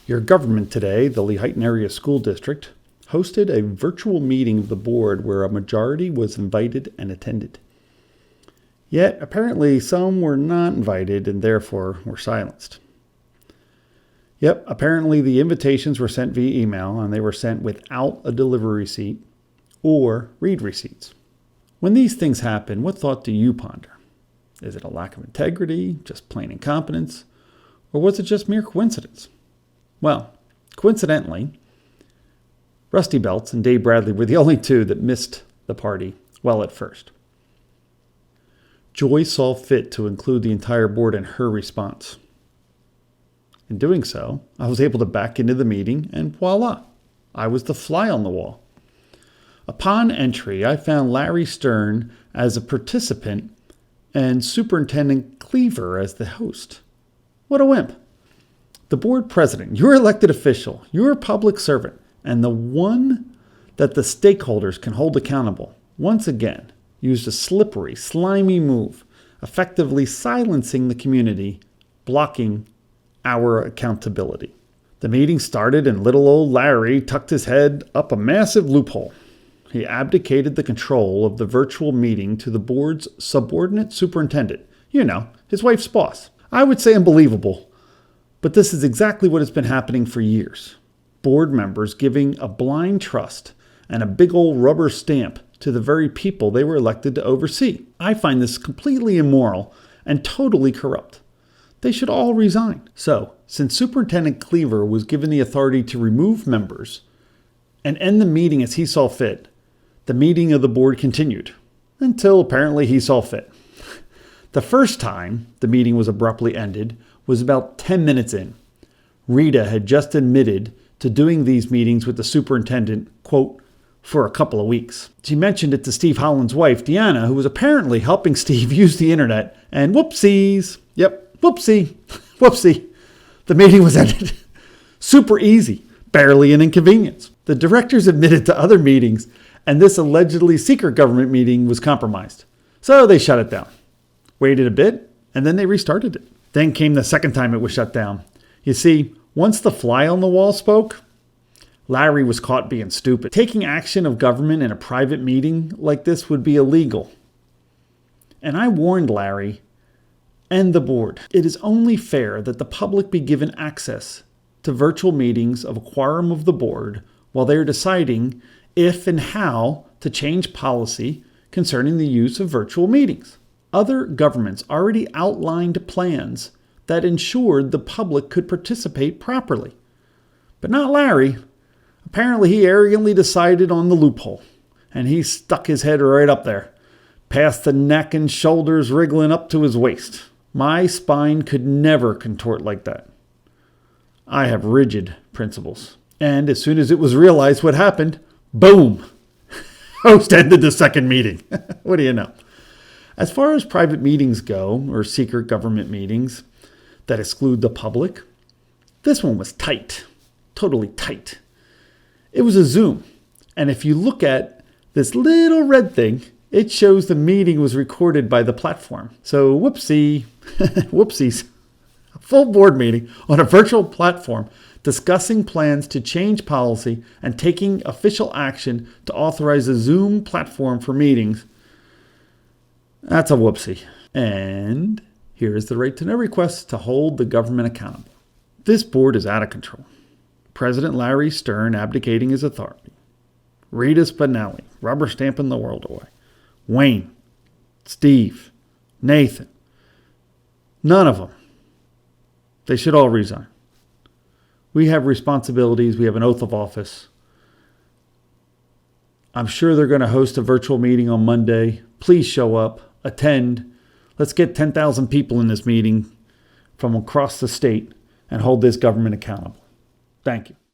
Your government today, the Lehighton Area School District, hosted a virtual meeting of the board where a majority was invited and attended. Yet, apparently, some were not invited and therefore were silenced. Yep, apparently the invitations were sent via email and they were sent without a delivery receipt or read receipts. When these things happen, what thought do you ponder? Is it a lack of integrity, just plain incompetence, or was it just mere coincidence? Well, coincidentally, Rusty Belts and Dave Bradley were the only two that missed the party well at first. Joy saw fit to include the entire board in her response. In doing so, I was able to back into the meeting and voila, I was the fly on the wall. Upon entry, I found Larry Stern as a participant and Superintendent Cleaver as the host. What a wimp. The board president, your elected official, your public servant, and the one that the stakeholders can hold accountable, once again used a slippery, slimy move, effectively silencing the community, blocking our accountability. The meeting started and little old Larry tucked his head up a massive loophole. He abdicated the control of the virtual meeting to the board's subordinate superintendent, his wife's boss. I would say unbelievable. But this is exactly what has been happening for years. Board members giving a blind trust and a big old rubber stamp to the very people they were elected to oversee. I find this completely immoral and totally corrupt. They should all resign. So, since Superintendent Cleaver was given the authority to remove members and end the meeting as he saw fit, the meeting of the board continued until apparently he saw fit. The first time the meeting was abruptly ended was about 10 minutes in. Rita had just admitted to doing these meetings with the superintendent, quote, for a couple of weeks. She mentioned it to Steve Holland's wife, Deanna, who was apparently helping Steve use the internet, and whoopsies. Yep, whoopsie. The meeting was ended. Super easy, barely an inconvenience. The directors admitted to other meetings, and this allegedly secret government meeting was compromised. So they shut it down. Waited a bit, and then they restarted it. Then came the second time it was shut down. You see, once the fly on the wall spoke, Larry was caught being stupid. Taking action of government in a private meeting like this would be illegal. And I warned Larry and the board. It is only fair that the public be given access to virtual meetings of a quorum of the board while they are deciding if and how to change policy concerning the use of virtual meetings. Other governments already outlined plans that ensured the public could participate properly. But not Larry. Apparently he arrogantly decided on the loophole, and he stuck his head right up there, past the neck and shoulders wriggling up to his waist. My spine could never contort like that. I have rigid principles. And as soon as it was realized what happened, boom! Host ended the second meeting. What do you know? As far as private meetings go, or secret government meetings that exclude the public, this one was tight. Totally tight. It was a Zoom. And if you look at this little red thing, it shows the meeting was recorded by the platform. So whoopsies. A full board meeting on a virtual platform discussing plans to change policy and taking official action to authorize a Zoom platform for meetings. That's a whoopsie. And here is the right to know request to hold the government accountable. This board is out of control. President Larry Stern abdicating his authority. Rita Spinelli rubber stamping the world away. Wayne, Steve, Nathan. None of them. They should all resign. We have responsibilities. We have an oath of office. I'm sure they're going to host a virtual meeting on Monday. Please show up, attend. Let's get 10,000 people in this meeting from across the state and hold this government accountable. Thank you.